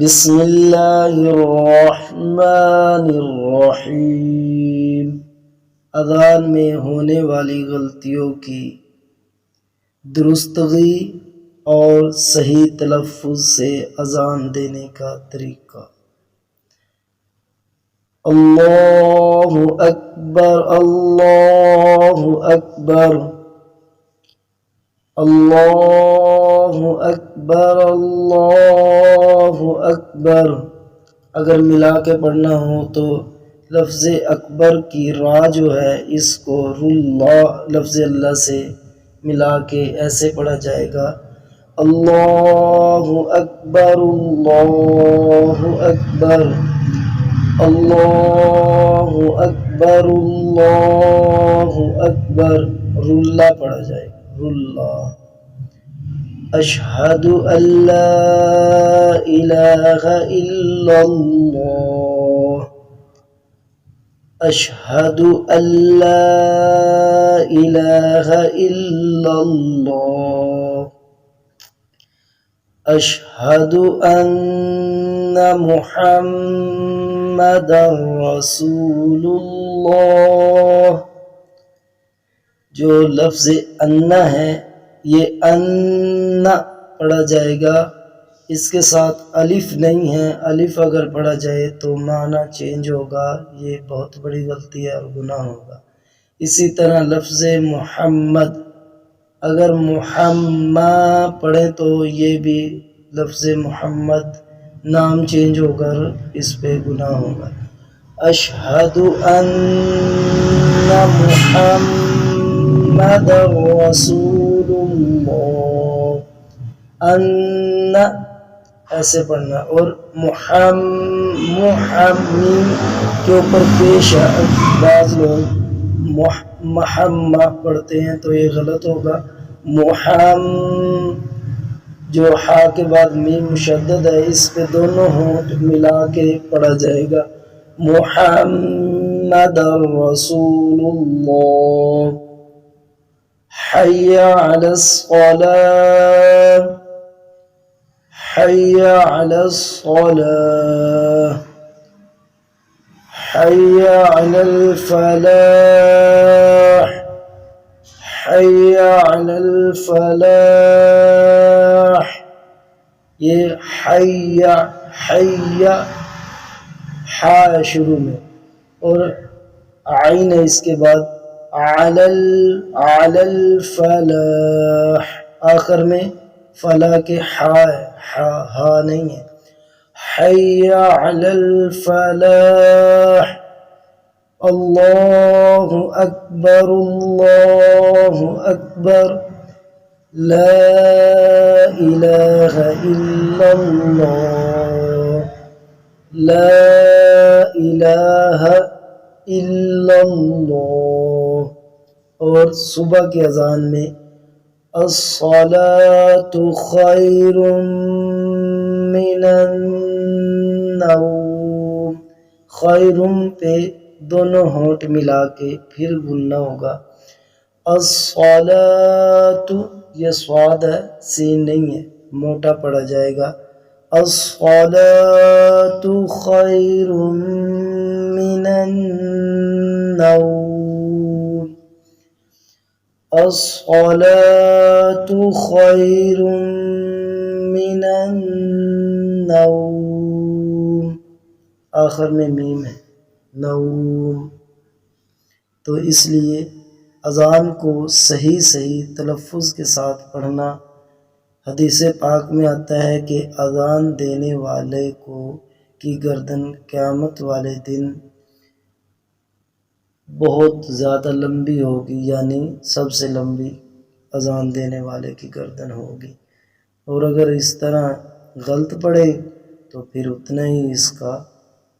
بسم اللہ الرحمن الرحیم۔ اذان میں ہونے والی غلطیوں کی درستگی اور صحیح تلفظ سے اذان دینے کا طریقہ۔ اللہ اکبر اللہ اکبر اللہ اکبر اللہ اکبر۔ اگر ملا کے پڑھنا ہو تو لفظ اکبر کی را جو ہے اس کو لفظ اللہ سے ملا کے ایسے پڑھا جائے گا، اللہ اکبر اللہ اکبر اللہ اکبر اللہ اکبر۔ رلا پڑھا جائے گا، رلا۔ اشہد ان لا الہ الا اللہ اشہد ان لا الہ الا اللہ اشہد ان محمد رسول اللہ۔ جو لفظ انا ہے یہ ان پڑھا جائے گا، اس کے ساتھ الف نہیں ہے، الف اگر پڑھا جائے تو معنی چینج ہوگا، یہ بہت بڑی غلطی ہے اور گناہ ہوگا۔ اسی طرح لفظ محمد اگر محمد پڑھیں تو یہ بھی لفظ محمد نام چینج ہو کر اس پہ گناہ ہوگا۔ اشہد ان محمد رسول اللہ، ان ایسے پڑھنا، اور محمد کے اوپر پیش ہے، بعض لوگ محمد پڑھتے ہیں تو یہ غلط ہوگا۔ جو ہا کے بعد میم مشدد ہے اس پہ دونوں ہونٹ ملا کے پڑھا جائے گا، محمد رسول اللہ۔ حی علی الصلاۃ حی علی الصلاۃ حی علی الفلاح حی علی الفلاح۔ یہ حی ہا شروع میں اور عین ہے اس کے بعد، علی الفلاح آخر میں فلاح کے ہا نہیں ہے۔ حی علی الفلاح، اللہ اکبر اللہ اکبر، لا الہ الا اللہ لا الہ الا اللہ۔ اور صبح کی اذان میں الصلاۃ خیر من النوم، خیر پہ دونوں ہونٹ ملا کے پھر بولنا ہوگا، الصلاۃ، یہ صاد ہے سین نہیں ہے، موٹا پڑھا جائے گا، الصلاۃ خیر من النوم الصلاۃ خیر من النوم، آخر میں میم ہے، نوم۔ تو اس لیے اذان کو صحیح تلفظ کے ساتھ پڑھنا۔ حدیث پاک میں آتا ہے کہ اذان دینے والے کی گردن قیامت والے دن بہت زیادہ لمبی ہوگی، یعنی سب سے لمبی اذان دینے والے کی گردن ہوگی، اور اگر اس طرح غلط پڑے تو پھر اتنا ہی اس کا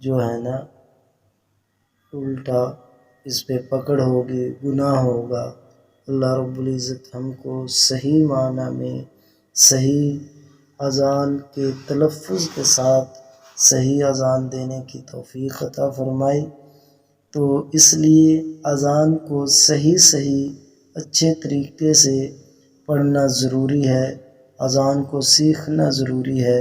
جو ہے نا الٹا اس پہ پکڑ ہوگی، گناہ ہوگا۔ اللہ رب العزت ہم کو صحیح معنی میں صحیح اذان کے تلفظ کے ساتھ صحیح اذان دینے کی توفیق عطا فرمائے۔ تو اس لیے اذان کو صحیح اچھے طریقے سے پڑھنا ضروری ہے، اذان کو سیکھنا ضروری ہے۔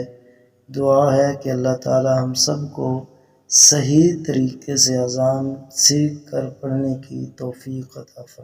دعا ہے کہ اللہ تعالی ہم سب کو صحیح طریقے سے اذان سیکھ کر پڑھنے کی توفیق عطا فرمائے۔